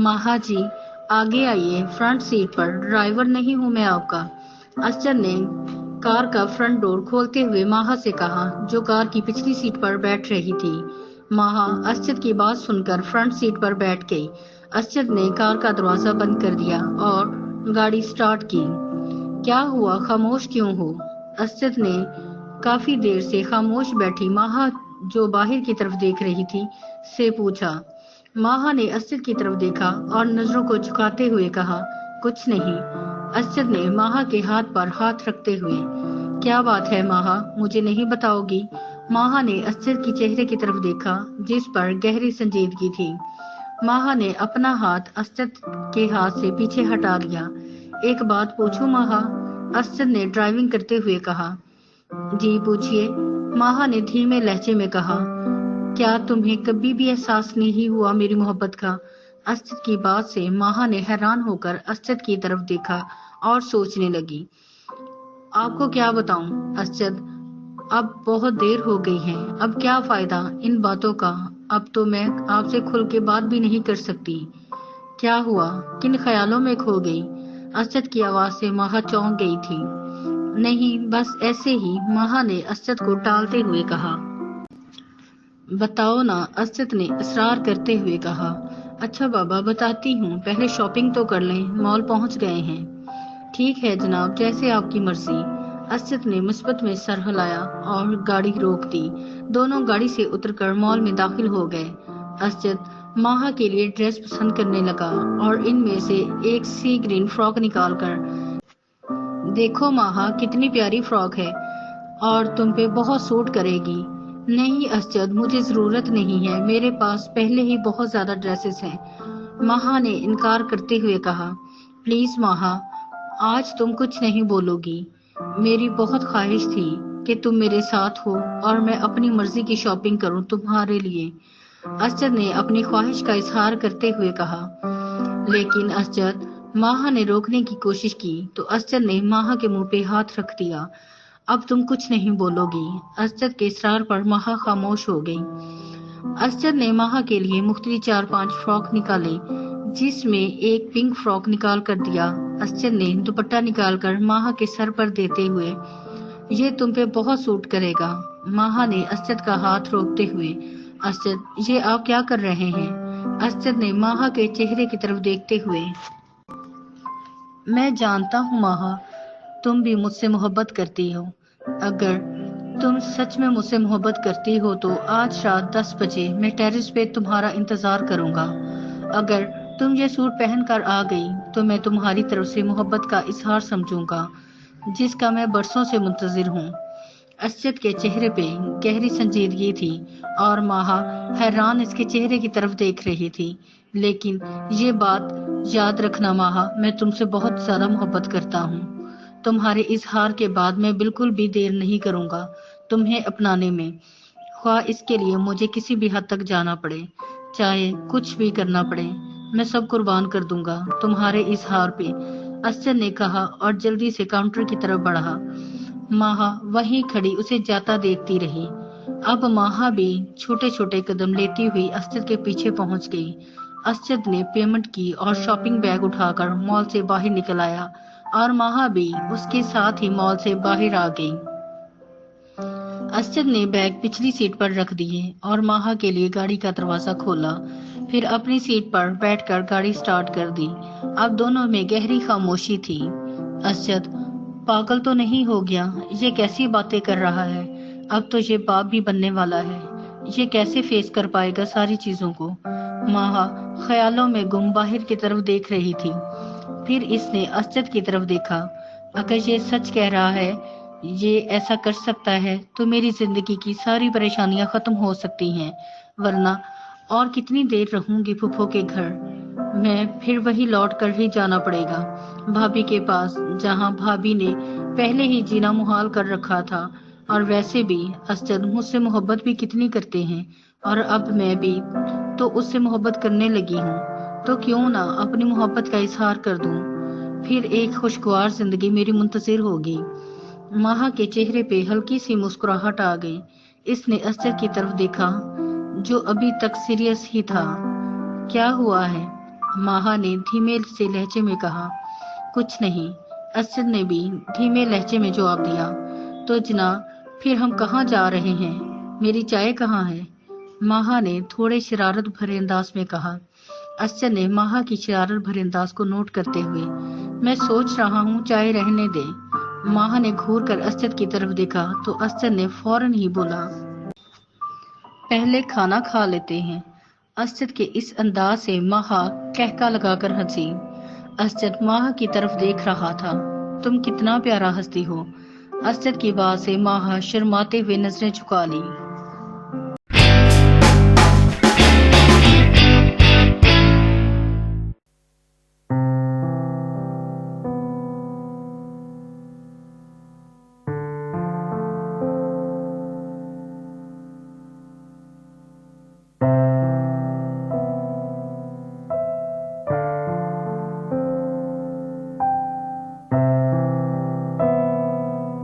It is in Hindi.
माहा जी, आगे आइए, फ्रंट सीट पर, ड्राइवर नहीं हूँ मैं आपका। अस्चर ने कार का फ्रंट डोर खोलते हुए माहा से कहा, जो कार की पिछली सीट पर बैठ रही थी। माहा अस्चर की बात सुनकर फ्रंट सीट पर बैठ गई। अस्चर ने कार का दरवाजा बंद कर दिया और गाड़ी स्टार्ट की। क्या हुआ, खामोश क्यों हो? अस्चर ने काफी देर से खामोश बैठी माहा, जो बाहर की तरफ देख रही थी, से पूछा। माहा ने अस्चर की तरफ देखा और नजरों को झुकाते हुए कहा, कुछ नहीं। अस्चर ने माहा के हाथ पर हाथ रखते हुए, क्या बात है माहा, मुझे नहीं बताओगी? माहा ने अस्चर की चेहरे की तरफ देखा, जिस पर गहरी संजीदगी थी। माहा ने अपना हाथ अस्चर के हाथ से पीछे हटा लिया। एक बात पूछूं माहा? अस्चर ने ड्राइविंग करते हुए कहा। जी पूछिए, माहा ने धीमे लहजे में कहा। क्या तुम्हें कभी भी एहसास नहीं हुआ मेरी मोहब्बत का? अस्चर की बात से माहा ने हैरान होकर अस्चर की तरफ देखा और सोचने लगी। आपको क्या बताऊं अस्चर, अब बहुत देर हो गई है, अब क्या फायदा इन बातों का, अब तो मैं आपसे खुल के बात भी नहीं कर सकती। क्या हुआ, किन ख्यालों में खो गई? अस्चर की आवाज से माहा चौंक गई थी। नहीं, बस ऐसे ही, माहा ने अस्चर को टालते हुए कहा। बताओ ना, अस्चर ने इसरार करते हुए कहा। अच्छा बाबा, बताती हूँ, पहले शॉपिंग तो कर लें, मॉल पहुँच गए हैं। ठीक है जनाब, जैसे आपकी मर्जी। अस्चर ने मुस्बत में सर हिलाया और गाड़ी रोक दी। दोनों गाड़ी से उतरकर मॉल में दाखिल हो गए। अस्चर माहा के लिए ड्रेस पसंद करने लगा और इनमें से एक सी ग्रीन फ्रॉक निकालकर, देखो माहा, कितनी प्यारी फ्रॉक है और तुम पे बहुत सूट करेगी। नहीं अस्चर, मुझे जरूरत नहीं है, मेरे पास पहले ही बहुत ज्यादा ड्रेसेस हैं। माहा ने इनकार करते हुए कहा। प्लीज माहा, आज तुम कुछ नहीं बोलोगी। मेरी बहुत ख्वाहिश थी कि तुम मेरे साथ हो और मैं अपनी मर्जी की शॉपिंग करूं तुम्हारे लिए। अस्चर ने अपनी ख्वाहिश का इजहार करते हुए कहा। लेकिन अस्चर, माहा ने रोकने की कोशिश की तो अस्चर ने माहा के मुंह पे हाथ रख दिया। अब तुम कुछ नहीं बोलोगी। अस्चर के इसरार पर माहा खामोश हो गई। अस्चर ने माहा के लिए मुख्तलिफ 4-5 फ्रॉक निकाले, जिसमें एक पिंक फ्रॉक निकाल कर दिया। अस्चर ने दुपट्टा निकालकर माहा के सर पर देते हुए, ये तुम पे बहुत सूट करेगा। माहा ने अस्चर का हाथ रोकते हुए, अस्चर, ये आप क्या कर रहे हैं? अस्चर ने माहा के चेहरे की तरफ देखते हुए, मैं जानता हूँ माहा, तुम भी मुझसे मोहब्बत करती हो। अगर तुम सच में मुझसे मोहब्बत करती हो तो आज रात 10 बजे मैं टेरेस पे तुम्हारा इंतजार करूंगा। अगर तुम ये सूट पहनकर आ गई तो मैं तुम्हारी तरफ से मोहब्बत का इजहार समझूंगा, जिसका मैं बरसों से मुंतजिर हूँ। अस्चर के चेहरे पे गहरी संजीदगी थी और माहा हैरान इसके चेहरे की तरफ देख रही थी। लेकिन ये बात याद रखना माहा, मैं तुमसे बहुत ज्यादा मोहब्बत करता हूँ। तुम्हारे इजहार के बाद मैं बिल्कुल भी देर नहीं करूंगा तुम्हें अपनाने में, ख्वाह इसके लिए मुझे किसी भी हद तक जाना पड़े, चाहे कुछ भी करना पड़े, मैं सब कुर्बान कर दूंगा तुम्हारे इजहार पे, अस्चर ने कहा और जल्दी से काउंटर की तरफ बढ़ा। माहा वहीं खड़ी उसे जाता देखती रही। अब माहा भी छोटे छोटे कदम लेती हुई अस्चर के पीछे पहुंच गई। अस्चर ने पेमेंट की और शॉपिंग बैग उठाकर मॉल से बाहर निकल आया और माहा भी उसके साथ ही मॉल से बाहर आ गई। अस्चर ने बैग पिछली सीट पर रख दिए और माहा के लिए गाड़ी का दरवाजा खोला, फिर अपनी सीट पर बैठकर गाड़ी स्टार्ट कर दी। अब दोनों में गहरी खामोशी थी। अस्चर पागल तो नहीं हो गया? ये कैसी बातें कर रहा है? अब तो ये बाप भी बनने वाला है, ये कैसे फेस कर पाएगा सारी चीजों को? माहा ख्यालों में गुम बाहर की तरफ देख रही थी। फिर इसने अस्चर की तरफ देखा। अगर ये सच कह रहा है, ये ऐसा कर सकता है, तो मेरी जिंदगी की सारी परेशानियां खत्म हो सकती हैं, वरना और कितनी देर रहूंगी फूफो के घर? मैं फिर वही लौट कर ही जाना पड़ेगा, भाभी के पास, जहां भाभी ने पहले ही जीना मुहाल कर रखा था। और वैसे भी अस्चर मुझसे मोहब्बत भी कितनी करते हैं और अब मैं भी तो उससे मोहब्बत करने लगी हूँ, तो क्यों ना अपनी मोहब्बत का इजहार कर दूं, फिर एक खुशगवार जिंदगी मेरी मुंतजिर होगी। माहा के चेहरे पे हल्की सी मुस्कुराहट आ गई। इसने अस्चर की तरफ देखा, जो अभी तक सीरियस ही था। क्या हुआ है? माहा ने धीमे से लहजे में कहा। कुछ नहीं। असद ने भी धीमे लहजे में जवाब दिया। तो जनाब, फिर हम कहाँ जा रहे हैं? मेरी चाय कहाँ है? माहा ने थोड़े शरारत भरे अंदाज में कहा। असद ने माहा की शरारत भरे अंदाज को नोट करते हुए, मैं सोच रहा हूँ चाय रहने दे। माहा ने घूर कर असद की तरफ देखा तो असद ने फौरन ही बोला, पहले खाना खा लेते हैं। असद के इस अंदाज से माहा कहका लगाकर हंसी। असद माहा की तरफ देख रहा था। तुम कितना प्यारा हंसती हो। असद की बात से माहा शर्माते हुए नजरें झुका ली।